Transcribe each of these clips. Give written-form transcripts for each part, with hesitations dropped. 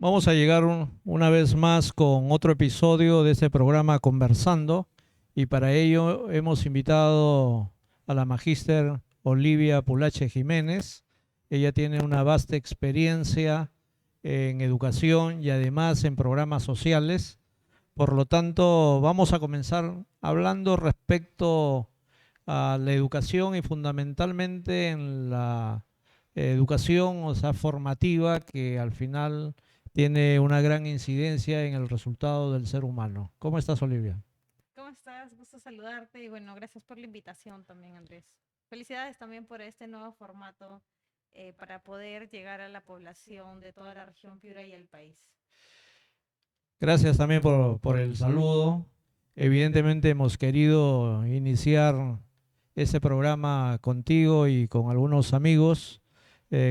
Vamos a llegar una vez más con otro episodio de este programa Conversando y para ello hemos invitado a la magíster Olivia Pulache Jiménez. Ella tiene una vasta experiencia en educación y además en programas sociales. Por lo tanto, vamos a comenzar hablando respecto a la educación y fundamentalmente en la educación, o sea, formativa, que al final tiene una gran incidencia en el resultado del ser humano. ¿Cómo estás, Olivia? ¿Cómo estás? Gusto saludarte y bueno, gracias por la invitación también, Andrés. Felicidades también por este nuevo formato para poder llegar a la población de toda la región Piura y el país. Gracias también por el saludo. Evidentemente hemos querido iniciar este programa contigo y con algunos amigos,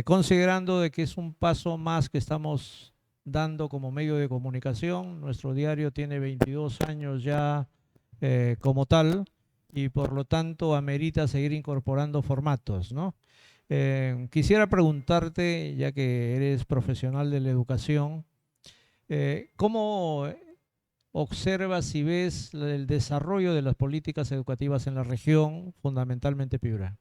considerando de que es un paso más que estamos dando como medio de comunicación. Nuestro diario tiene 22 años ya como tal y por lo tanto amerita seguir incorporando formatos, ¿no? Quisiera preguntarte, ya que eres profesional de la educación, ¿cómo observas y ves el desarrollo de las políticas educativas en la región, fundamentalmente Piura?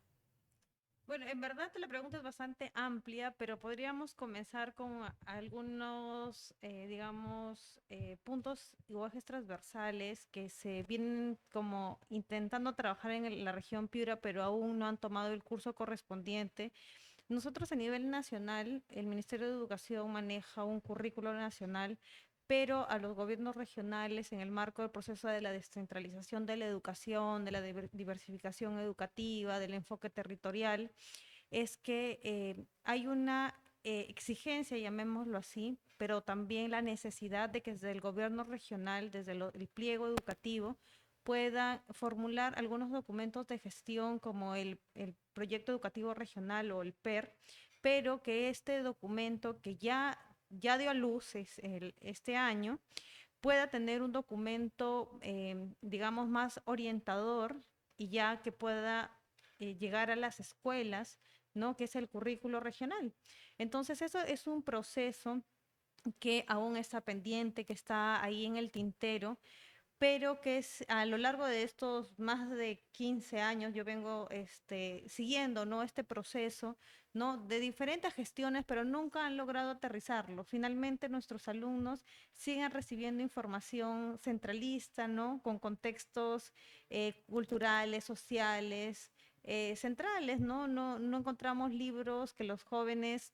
Bueno, en verdad la pregunta es bastante amplia, pero podríamos comenzar con algunos, digamos, puntos o ejes transversales que se vienen como intentando trabajar en la región Piura, pero aún no han tomado el curso correspondiente. Nosotros a nivel nacional, el Ministerio de Educación maneja un currículo nacional, pero a los gobiernos regionales, en el marco del proceso de la descentralización de la educación, de la diversificación educativa, del enfoque territorial, es que hay una exigencia, llamémoslo así, pero también la necesidad de que desde el gobierno regional, desde el pliego educativo, pueda formular algunos documentos de gestión como el proyecto educativo regional o el PER, pero que este documento que ya dio a luz este año pueda tener un documento, digamos, más orientador y ya que pueda llegar a las escuelas, ¿no? Que es el currículo regional. Entonces, eso es un proceso que aún está pendiente, que está ahí en el tintero, pero que es a lo largo de estos más de 15 años yo vengo siguiendo, ¿no? Este proceso, ¿no? De diferentes gestiones, pero nunca han logrado aterrizarlo. Finalmente nuestros alumnos siguen recibiendo información centralista, ¿no? Con contextos culturales, sociales, centrales, ¿no? No encontramos libros que los jóvenes,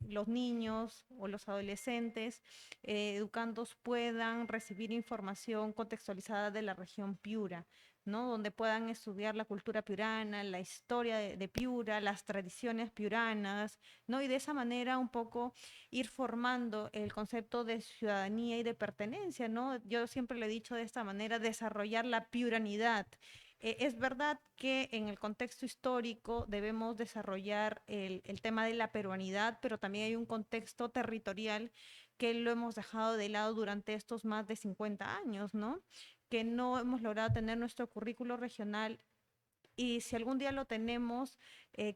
los niños o los adolescentes educandos puedan recibir información contextualizada de la región Piura, ¿no? Donde puedan estudiar la cultura piurana, la historia de Piura, las tradiciones piuranas, ¿no? Y de esa manera un poco ir formando el concepto de ciudadanía y de pertenencia, ¿no? Yo siempre le he dicho de esta manera, desarrollar la piuranidad. Es verdad que en el contexto histórico debemos desarrollar el tema de la peruanidad, pero también hay un contexto territorial que lo hemos dejado de lado durante estos más de 50 años, ¿no? Que no hemos logrado tener nuestro currículo regional y si algún día lo tenemos,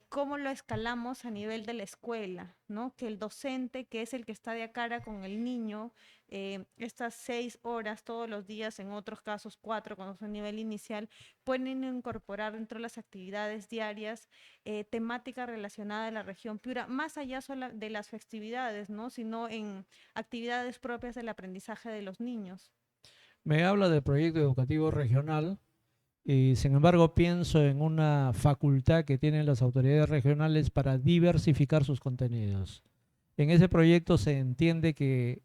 cómo lo escalamos a nivel de la escuela, ¿no? Que el docente, que es el que está de a cara con el niño, estas 6 horas todos los días, en otros casos 4 cuando es a nivel inicial, pueden incorporar dentro de las actividades diarias temática relacionada a la región Piura, más allá de las festividades, ¿no? Sino en actividades propias del aprendizaje de los niños. Me habla del proyecto educativo regional y sin embargo pienso en una facultad que tienen las autoridades regionales para diversificar sus contenidos. En ese proyecto se entiende que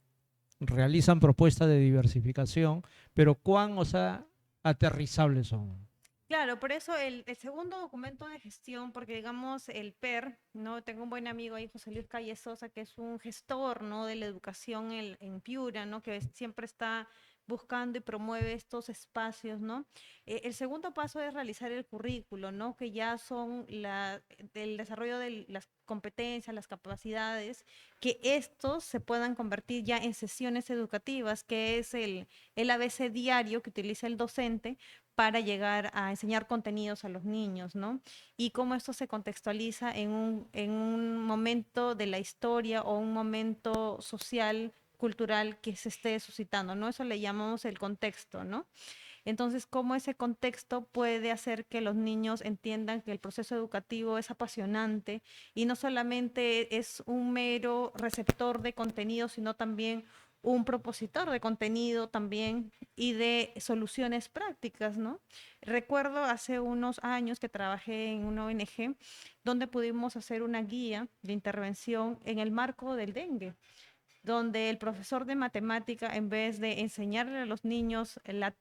realizan propuestas de diversificación, pero cuán, o sea, aterrizables son. Claro, por eso el segundo documento de gestión, porque digamos el PER, ¿no? Tengo un buen amigo ahí, José Luis Calle Sosa, que es un gestor, ¿no? De la educación en Piura, ¿no? Que siempre está buscando y promueve estos espacios, ¿no? El segundo paso es realizar el currículo, ¿no? Que ya son el desarrollo de las competencias, las capacidades, que estos se puedan convertir ya en sesiones educativas, que es el ABC diario que utiliza el docente para llegar a enseñar contenidos a los niños, ¿no? Y cómo esto se contextualiza en un momento de la historia o un momento social cultural que se esté suscitando, ¿no? Eso le llamamos el contexto, ¿no? Entonces, cómo ese contexto puede hacer que los niños entiendan que el proceso educativo es apasionante y no solamente es un mero receptor de contenido, sino también un propositor de contenido también y de soluciones prácticas, ¿no? Recuerdo hace unos años que trabajé en una ONG donde pudimos hacer una guía de intervención en el marco del dengue, donde el profesor de matemática, en vez de enseñarle a los niños la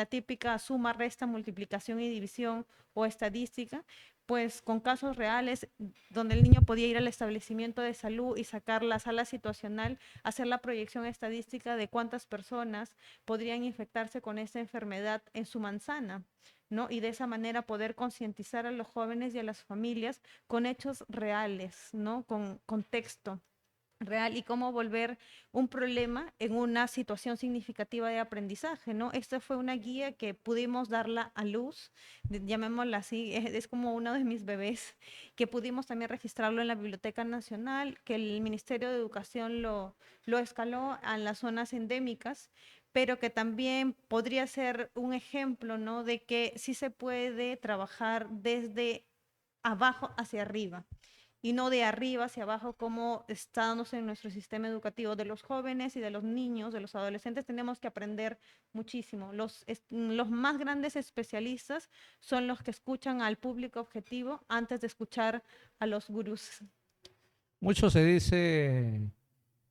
típica suma, resta, multiplicación y división o estadística, pues con casos reales donde el niño podía ir al establecimiento de salud y sacar la sala situacional, hacer la proyección estadística de cuántas personas podrían infectarse con esta enfermedad en su manzana, ¿no? Y de esa manera poder concientizar a los jóvenes y a las familias con hechos reales, ¿no? Con contexto real y cómo volver un problema en una situación significativa de aprendizaje, ¿no? Esta fue una guía que pudimos darla a luz, llamémosla así, es como uno de mis bebés, que pudimos también registrarlo en la Biblioteca Nacional, que el Ministerio de Educación lo escaló a las zonas endémicas, pero que también podría ser un ejemplo, ¿no? De que sí se puede trabajar desde abajo hacia arriba y no de arriba hacia abajo como está dándose en nuestro sistema educativo de los jóvenes y de los niños, de los adolescentes. Tenemos que aprender muchísimo. Los más grandes especialistas son los que escuchan al público objetivo antes de escuchar a los gurús. Mucho se dice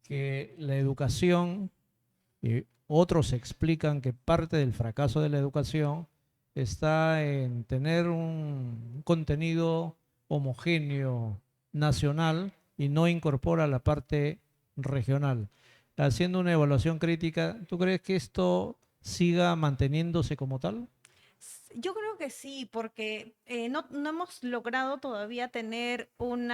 que la educación, y otros explican que parte del fracaso de la educación está en tener un contenido homogéneo nacional y no incorpora la parte regional. Haciendo una evaluación crítica, ¿tú crees que esto siga manteniéndose como tal? Yo creo que sí, porque no hemos logrado todavía tener un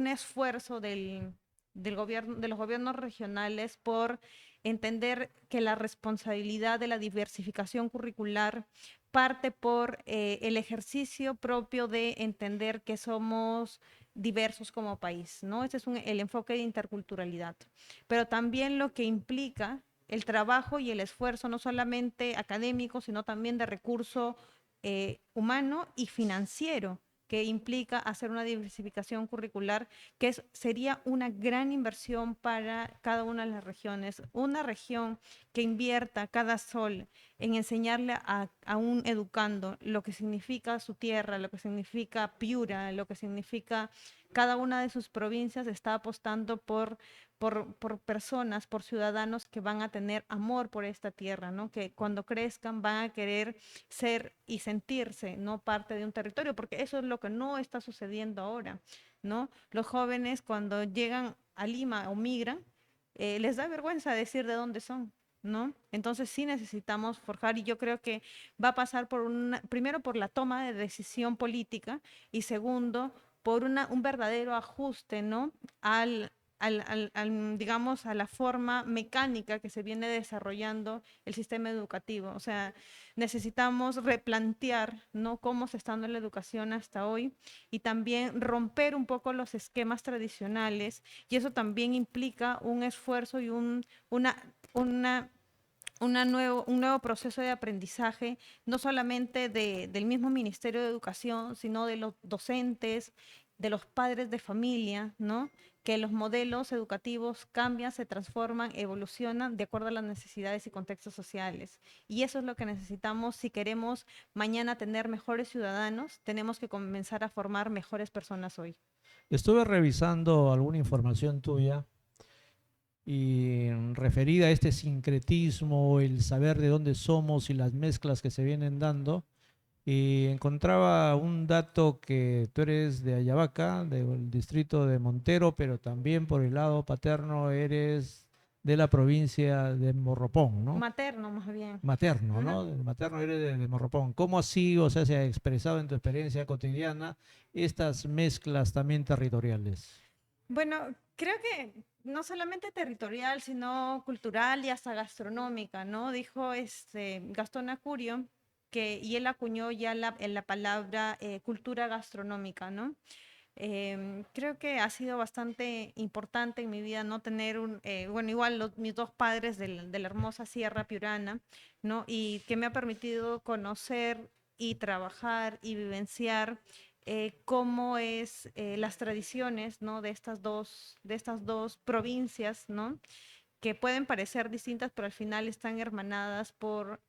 esfuerzo del gobierno, de los gobiernos regionales por entender que la responsabilidad de la diversificación curricular parte por el ejercicio propio de entender que somos diversos como país, ¿no? Ese es el enfoque de interculturalidad, pero también lo que implica el trabajo y el esfuerzo, no solamente académico, sino también de recurso humano y financiero, que implica hacer una diversificación curricular, que sería una gran inversión para cada una de las regiones. Una región que invierta cada sol en enseñarle a un educando lo que significa su tierra, lo que significa Piura, lo que significa cada una de sus provincias, está apostando por personas, por ciudadanos que van a tener amor por esta tierra, ¿no? Que cuando crezcan van a querer ser y sentirse, ¿no? Parte de un territorio, porque eso es lo que no está sucediendo ahora, ¿no? Los jóvenes cuando llegan a Lima o migran, les da vergüenza decir de dónde son, ¿no? Entonces sí necesitamos forjar y yo creo que va a pasar primero por la toma de decisión política y segundo, por un verdadero ajuste, ¿no? Digamos, a la forma mecánica que se viene desarrollando el sistema educativo. O sea, necesitamos replantear, ¿no? Cómo se está dando la educación hasta hoy y también romper un poco los esquemas tradicionales y eso también implica un esfuerzo y una un nuevo proceso de aprendizaje, no solamente del mismo Ministerio de Educación, sino de los docentes, de los padres de familia, ¿no? Que los modelos educativos cambian, se transforman, evolucionan de acuerdo a las necesidades y contextos sociales. Y eso es lo que necesitamos si queremos mañana tener mejores ciudadanos, tenemos que comenzar a formar mejores personas hoy. Estuve revisando alguna información tuya y referida a este sincretismo, el saber de dónde somos y las mezclas que se vienen dando. Y encontraba un dato que tú eres de Ayabaca, del distrito de Montero, pero también por el lado paterno eres de la provincia de Morropón, ¿no? Materno, más bien. Materno, Ajá. ¿no? De materno eres de Morropón. ¿Cómo así, o sea, se ha expresado en tu experiencia cotidiana estas mezclas también territoriales? Bueno, creo que no solamente territorial, sino cultural y hasta gastronómica, ¿no? Dijo Gastón Acurio y él acuñó ya en la palabra cultura gastronómica, ¿no? Creo que ha sido bastante importante en mi vida no tener bueno, igual mis dos padres de la hermosa Sierra Piurana, ¿no? Y que me ha permitido conocer y trabajar y vivenciar cómo es las tradiciones, ¿no? De estas dos provincias, ¿no? Que pueden parecer distintas, pero al final están hermanadas por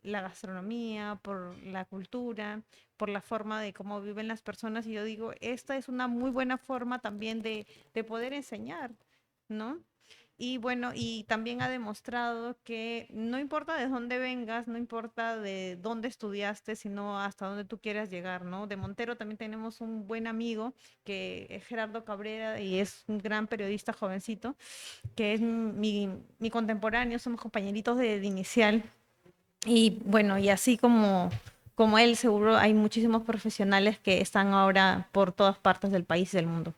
la gastronomía, por la cultura, por la forma de cómo viven las personas. Y yo digo, esta es una muy buena forma también de poder enseñar, ¿no? Y bueno, y también ha demostrado que no importa de dónde vengas, no importa de dónde estudiaste, sino hasta dónde tú quieras llegar, ¿no? De Montero también tenemos un buen amigo que es Gerardo Cabrera y es un gran periodista jovencito que es mi contemporáneo, somos compañeritos de inicial. Y bueno, y así como él, seguro hay muchísimos profesionales que están ahora por todas partes del país y del mundo.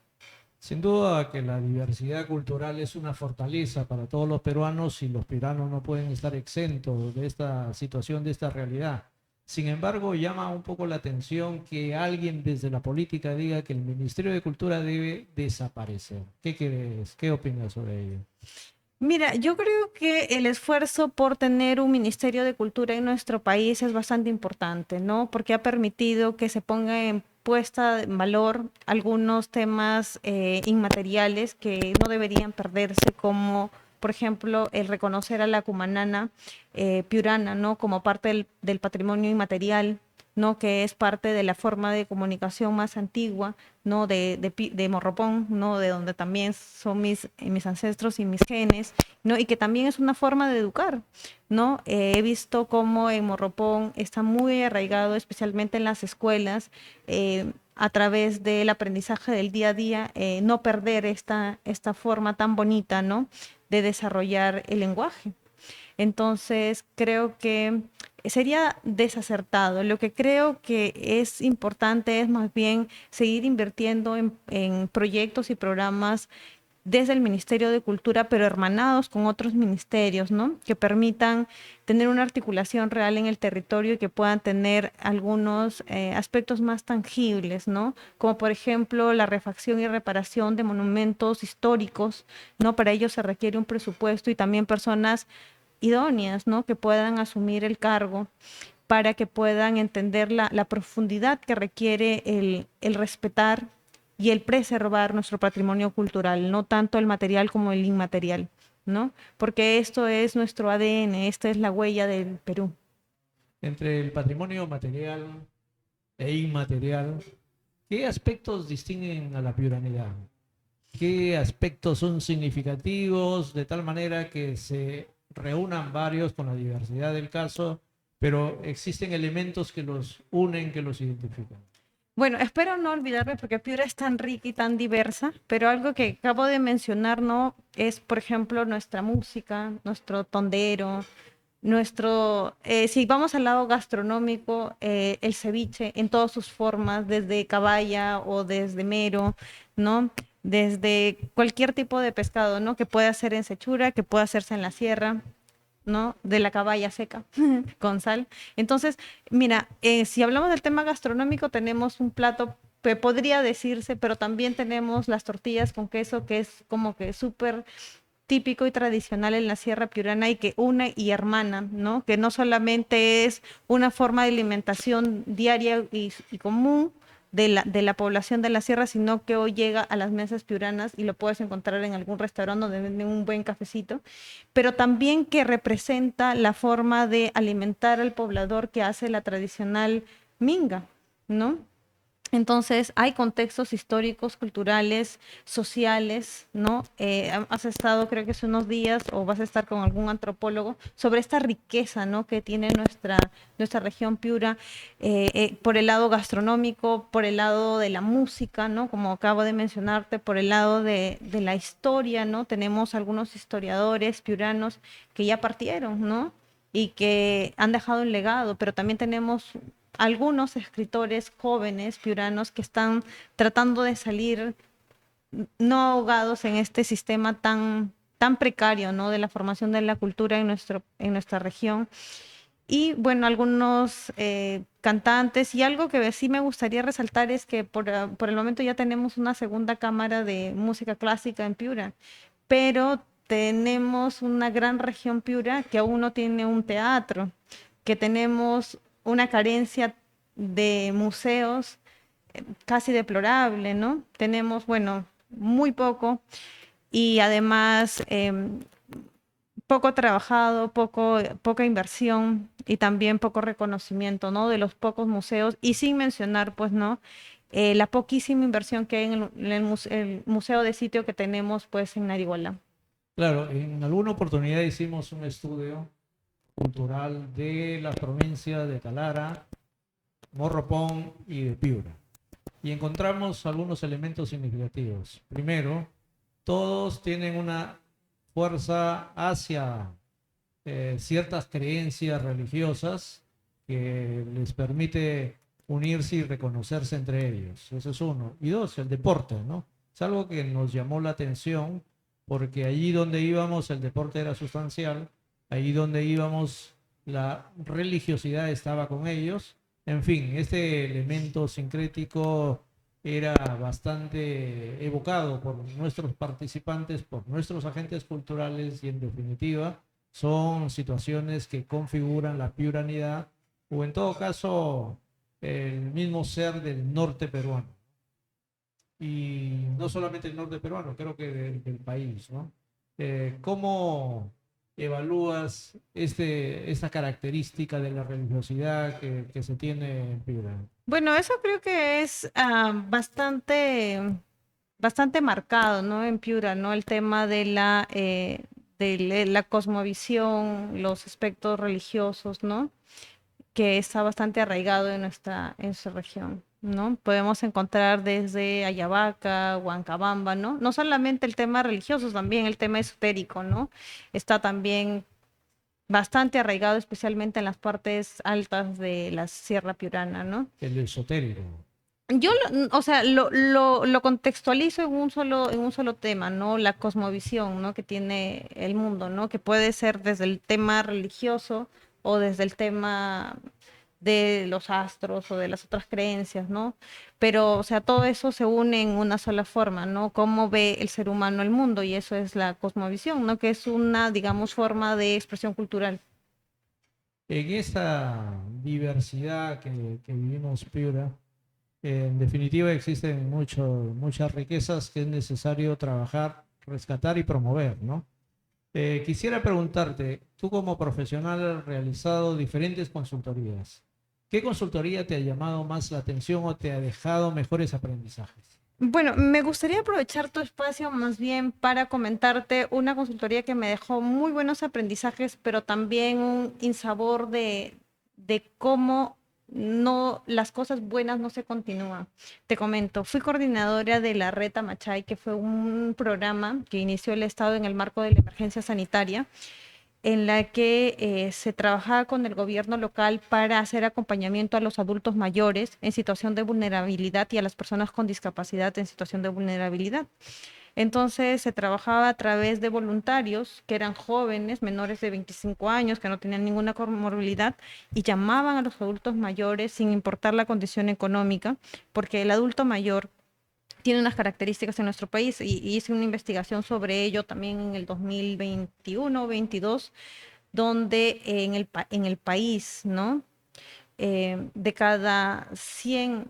Sin duda que la diversidad cultural es una fortaleza para todos los peruanos y los peruanos no pueden estar exentos de esta situación, de esta realidad. Sin embargo, llama un poco la atención que alguien desde la política diga que el Ministerio de Cultura debe desaparecer. ¿Qué crees? ¿Qué opinas sobre ello? Mira, yo creo que el esfuerzo por tener un Ministerio de Cultura en nuestro país es bastante importante, ¿no? Porque ha permitido que se ponga en puesta en valor algunos temas inmateriales que no deberían perderse, como por ejemplo el reconocer a la cumanana piurana, ¿no? Como parte del patrimonio inmaterial, ¿no? Que es parte de la forma de comunicación más antigua, ¿no? De Morropón, ¿no? De donde también son mis ancestros y mis genes, ¿no? Y que también es una forma de educar, ¿no? He visto cómo en Morropón está muy arraigado, especialmente en las escuelas, a través del aprendizaje del día a día, no perder esta forma tan bonita, ¿no? De desarrollar el lenguaje. Entonces, creo que sería desacertado. Lo que creo que es importante es más bien seguir invirtiendo en proyectos y programas desde el Ministerio de Cultura, pero hermanados con otros ministerios, ¿no? Que permitan tener una articulación real en el territorio y que puedan tener algunos aspectos más tangibles, ¿no? Como por ejemplo la refacción y reparación de monumentos históricos, ¿no? Para ello se requiere un presupuesto y también personas idóneas, ¿no? Que puedan asumir el cargo para que puedan entender la profundidad que requiere el respetar y el preservar nuestro patrimonio cultural, no tanto el material como el inmaterial, ¿no? Porque esto es nuestro ADN, esta es la huella del Perú. Entre el patrimonio material e inmaterial, ¿qué aspectos distinguen a la piuranidad? ¿Qué aspectos son significativos de tal manera que se reúnan varios con la diversidad del caso, pero existen elementos que los unen, que los identifican? Bueno, espero no olvidarme porque Piura es tan rica y tan diversa, pero algo que acabo de mencionar, ¿no? Es, por ejemplo, nuestra música, nuestro tondero, si vamos al lado gastronómico, el ceviche en todas sus formas, desde caballa o desde mero, ¿no? Desde cualquier tipo de pescado, ¿no? Que pueda ser en sechura, que pueda hacerse en la sierra, ¿no? De la caballa seca con sal. Entonces, mira, si hablamos del tema gastronómico, tenemos un plato que podría decirse, pero también tenemos las tortillas con queso, que es como que súper típico y tradicional en la Sierra Piurana y que une y hermana, ¿no? Que no solamente es una forma de alimentación diaria y común de la población de la sierra, sino que hoy llega a las mesas piuranas y lo puedes encontrar en algún restaurante donde venden un buen cafecito, pero también que representa la forma de alimentar al poblador que hace la tradicional minga, ¿no? Entonces, hay contextos históricos, culturales, sociales, ¿no? Has estado, creo que hace unos días, o vas a estar con algún antropólogo, sobre esta riqueza, ¿no? Que tiene nuestra región Piura, por el lado gastronómico, por el lado de la música, ¿no? Como acabo de mencionarte, por el lado de la historia, ¿no? Tenemos algunos historiadores piuranos que ya partieron, ¿no? Y que han dejado un legado, pero también tenemos algunos escritores jóvenes piuranos que están tratando de salir no ahogados en este sistema tan precario, ¿no? De la formación de la cultura en nuestra región. Y bueno, algunos cantantes, y algo que sí me gustaría resaltar es que por el momento ya tenemos una segunda cámara de música clásica en Piura, pero tenemos una gran región Piura que aún no tiene un teatro, que tenemos una carencia de museos casi deplorable, ¿no? Tenemos, bueno, muy poco y además poco trabajado, poca inversión y también poco reconocimiento, ¿no? De los pocos museos y sin mencionar, pues, ¿no? La poquísima inversión que hay el museo de sitio que tenemos, pues, en Nariguala. Claro, en alguna oportunidad hicimos un estudio cultural de las provincias de Talara, Morropón y de Piura. Y encontramos algunos elementos significativos. Primero, todos tienen una fuerza hacia ciertas creencias religiosas que les permite unirse y reconocerse entre ellos. Eso es uno. Y dos, el deporte, ¿no? Es algo que nos llamó la atención porque allí donde íbamos el deporte era sustancial, allí donde íbamos la religiosidad estaba con ellos. En fin, este elemento sincrético era bastante evocado por nuestros participantes, por nuestros agentes culturales y en definitiva son situaciones que configuran la piuranidad o en todo caso el mismo ser del norte peruano. Y no solamente el norte peruano, creo que del país, ¿no? ¿Cómo evalúas esta característica de la religiosidad que se tiene en Piura? Bueno, eso creo que es bastante marcado, ¿no? En Piura, ¿no? El tema de la cosmovisión, los aspectos religiosos, ¿no? Que está bastante arraigado en nuestra región, ¿no? Podemos encontrar desde Ayabaca, Huancabamba, ¿no? No solamente el tema religioso, también el tema esotérico, ¿no? Está también bastante arraigado, especialmente en las partes altas de la Sierra Piurana, ¿no? El esotérico. O sea, lo contextualizo en un solo tema, ¿no? La cosmovisión, ¿no? Que tiene el mundo, ¿no? Que puede ser desde el tema religioso o desde el tema de los astros o de las otras creencias, ¿no? Pero, o sea, todo eso se une en una sola forma, ¿no? Cómo ve el ser humano el mundo y eso es la cosmovisión, ¿no? Que es una, digamos, forma de expresión cultural. En esta diversidad que vivimos Piura, en definitiva existen muchas riquezas que es necesario trabajar, rescatar y promover, ¿no? Quisiera preguntarte, tú como profesional has realizado diferentes consultorías. ¿Qué consultoría te ha llamado más la atención o te ha dejado mejores aprendizajes? Bueno, me gustaría aprovechar tu espacio más bien para comentarte una consultoría que me dejó muy buenos aprendizajes, pero también un insabor de cómo no, las cosas buenas no se continúan. Te comento, fui coordinadora de la Reta Machay, que fue un programa que inició el Estado en el marco de la emergencia sanitaria en la que se trabajaba con el gobierno local para hacer acompañamiento a los adultos mayores en situación de vulnerabilidad y a las personas con discapacidad en situación de vulnerabilidad. Entonces se trabajaba a través de voluntarios que eran jóvenes, menores de 25 años, que no tenían ninguna comorbilidad y llamaban a los adultos mayores sin importar la condición económica, porque el adulto mayor tiene unas características en nuestro país y hice una investigación sobre ello también en el 2021-22, donde en el país, ¿no? De cada 100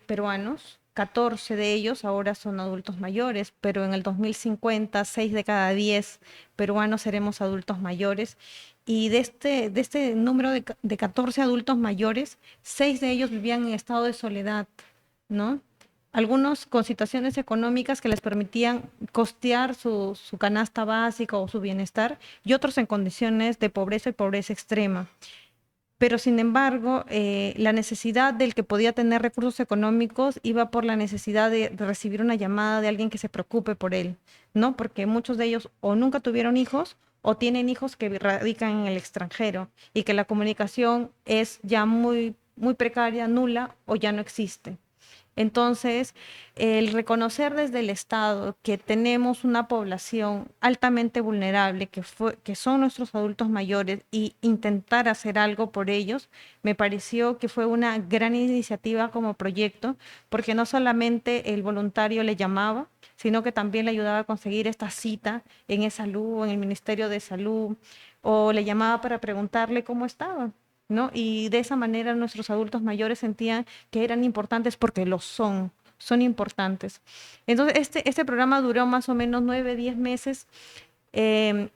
peruanos, 14 de ellos ahora son adultos mayores, pero en el 2050, 6 de cada 10 peruanos seremos adultos mayores. Y de este número de 14 adultos mayores, 6 de ellos vivían en estado de soledad, ¿no? Algunos con situaciones económicas que les permitían costear su canasta básica o su bienestar, y otros en condiciones de pobreza y pobreza extrema. Pero sin embargo, la necesidad del que podía tener recursos económicos iba por la necesidad de recibir una llamada de alguien que se preocupe por él, ¿no? Porque muchos de ellos o nunca tuvieron hijos o tienen hijos que radican en el extranjero y que la comunicación es ya muy, muy precaria, nula o ya no existe. Entonces, el reconocer desde el Estado que tenemos una población altamente vulnerable, que son nuestros adultos mayores, y intentar hacer algo por ellos, me pareció que fue una gran iniciativa como proyecto, porque no solamente el voluntario le llamaba, sino que también le ayudaba a conseguir esta cita en e-salud, en el Ministerio de Salud, o le llamaba para preguntarle cómo estaba, ¿no? Y de esa manera nuestros adultos mayores sentían que eran importantes porque lo son importantes. Entonces, este programa duró más o menos 9, 10 meses. Eh,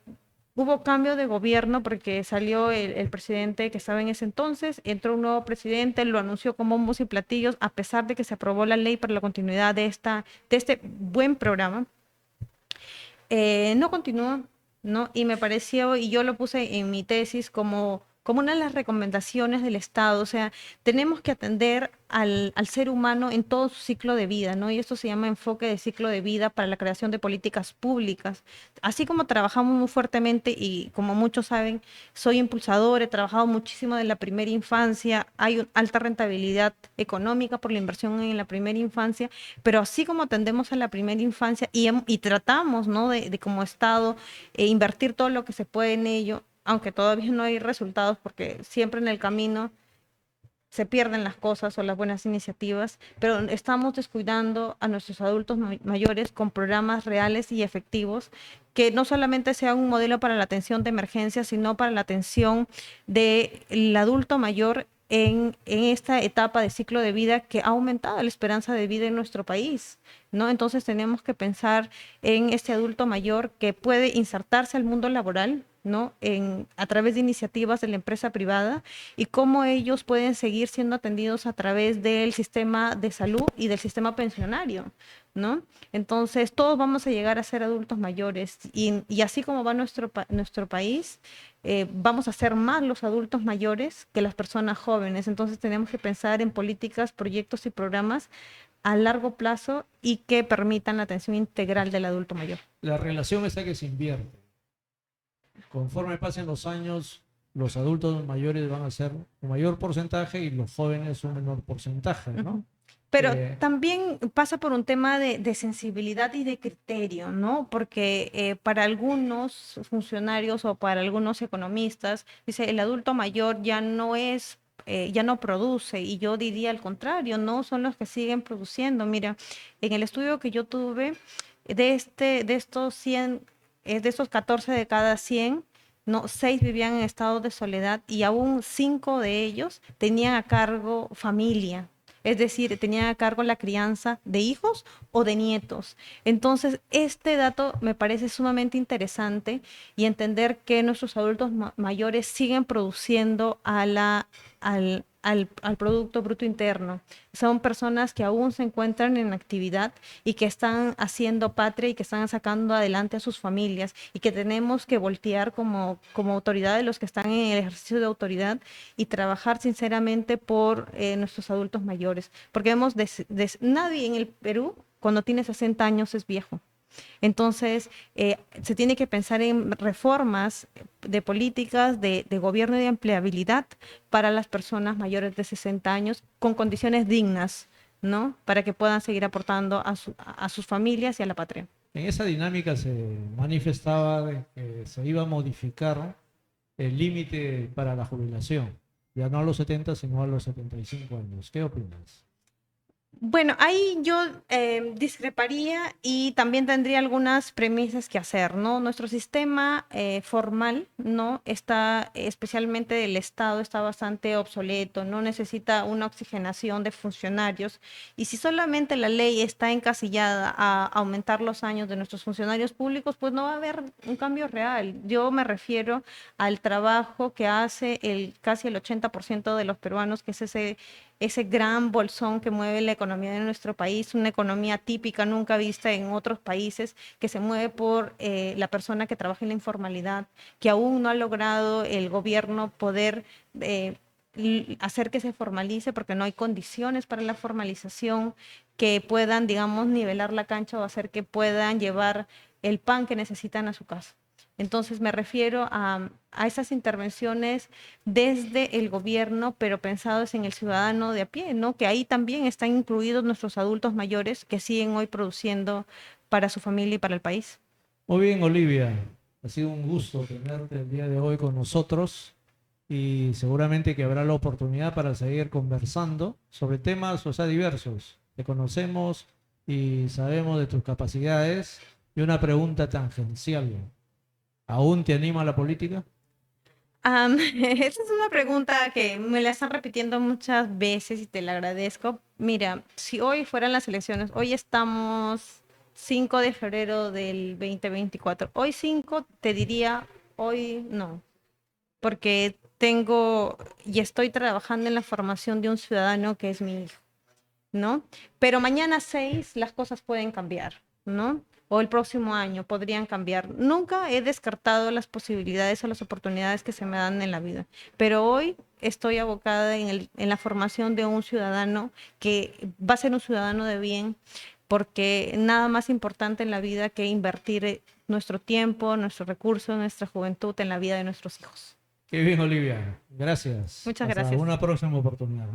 Hubo cambio de gobierno porque salió el presidente que estaba en ese entonces, entró un nuevo presidente, lo anunció con bombos y platillos, a pesar de que se aprobó la ley para la continuidad de este buen programa. No continúa, ¿no? Y me pareció, y yo lo puse en mi tesis como una de las recomendaciones del Estado, o sea, tenemos que atender al ser humano en todo su ciclo de vida, ¿no? Y esto se llama enfoque de ciclo de vida para la creación de políticas públicas. Así como trabajamos muy fuertemente y como muchos saben, soy impulsador, he trabajado muchísimo de la primera infancia, hay alta rentabilidad económica por la inversión en la primera infancia, pero así como atendemos a la primera infancia y tratamos, ¿no? de como Estado invertir todo lo que se puede en ello, aunque todavía no hay resultados porque siempre en el camino se pierden las cosas o las buenas iniciativas, pero estamos descuidando a nuestros adultos mayores con programas reales y efectivos que no solamente sean un modelo para la atención de emergencia, sino para la atención del adulto mayor en esta etapa de ciclo de vida que ha aumentado la esperanza de vida en nuestro país, ¿no? Entonces tenemos que pensar en este adulto mayor que puede insertarse al mundo laboral, ¿no? A través de iniciativas de la empresa privada y cómo ellos pueden seguir siendo atendidos a través del sistema de salud y del sistema pensionario, ¿no? Entonces, todos vamos a llegar a ser adultos mayores y así como va nuestro país, vamos a ser más los adultos mayores que las personas jóvenes. Entonces, tenemos que pensar en políticas, proyectos y programas a largo plazo y que permitan la atención integral del adulto mayor. La relación está que se invierte. Conforme pasen los años, los adultos mayores van a ser un mayor porcentaje y los jóvenes un menor porcentaje, ¿no? Pero también pasa por un tema de sensibilidad y de criterio, ¿no? Porque para algunos funcionarios o para algunos economistas, dice, el adulto mayor ya no produce, y yo diría al contrario, no son los que siguen produciendo. Mira, en el estudio que yo tuve, de estos 100, de estos 14 de cada 100, no, 6 vivían en estado de soledad y aún 5 de ellos tenían a cargo familia. Es decir, tenían a cargo la crianza de hijos o de nietos. Entonces, este dato me parece sumamente interesante y entender que nuestros adultos mayores siguen produciendo al Producto Bruto Interno. Son personas que aún se encuentran en actividad y que están haciendo patria y que están sacando adelante a sus familias y que tenemos que voltear como autoridad de los que están en el ejercicio de autoridad y trabajar sinceramente por nuestros adultos mayores. Porque vemos, nadie en el Perú cuando tiene 60 años es viejo. Entonces, se tiene que pensar en reformas de políticas de gobierno y de empleabilidad para las personas mayores de 60 años con condiciones dignas, ¿no? Para que puedan seguir aportando a sus familias y a la patria. En esa dinámica se manifestaba de que se iba a modificar el límite para la jubilación, ya no a los 70, sino a los 75 años. ¿Qué opinas? Bueno, ahí yo discreparía y también tendría algunas premisas que hacer, ¿no? Nuestro sistema formal, ¿no? Está, especialmente del Estado, está bastante obsoleto, no necesita una oxigenación de funcionarios. Y si solamente la ley está encasillada a aumentar los años de nuestros funcionarios públicos, pues no va a haber un cambio real. Yo me refiero al trabajo que hace casi el 80% de los peruanos, que es ese gran bolsón que mueve la economía de nuestro país, una economía típica, nunca vista en otros países, que se mueve por la persona que trabaja en la informalidad, que aún no ha logrado el gobierno poder hacer que se formalice porque no hay condiciones para la formalización, que puedan, digamos, nivelar la cancha o hacer que puedan llevar el pan que necesitan a su casa. Entonces me refiero a esas intervenciones desde el gobierno, pero pensados en el ciudadano de a pie, ¿no? Que ahí también están incluidos nuestros adultos mayores que siguen hoy produciendo para su familia y para el país. Muy bien, Olivia. Ha sido un gusto tenerte el día de hoy con nosotros y seguramente que habrá la oportunidad para seguir conversando sobre temas, o sea, diversos. Te conocemos y sabemos de tus capacidades. Y una pregunta tangencial. ¿Aún te anima la política? Esa es una pregunta que me la están repitiendo muchas veces y te la agradezco. Mira, si hoy fueran las elecciones, hoy estamos 5 de febrero del 2024. Hoy 5 te diría, hoy no, porque tengo y estoy trabajando en la formación de un ciudadano que es mi hijo, ¿no? Pero mañana 6 las cosas pueden cambiar, ¿no? O el próximo año podrían cambiar. Nunca he descartado las posibilidades o las oportunidades que se me dan en la vida, pero hoy estoy abocada en la formación de un ciudadano que va a ser un ciudadano de bien, porque nada más importante en la vida que invertir nuestro tiempo, nuestros recursos, nuestra juventud en la vida de nuestros hijos. Qué bien, Olivia. Gracias. Muchas Hasta gracias. una próxima oportunidad.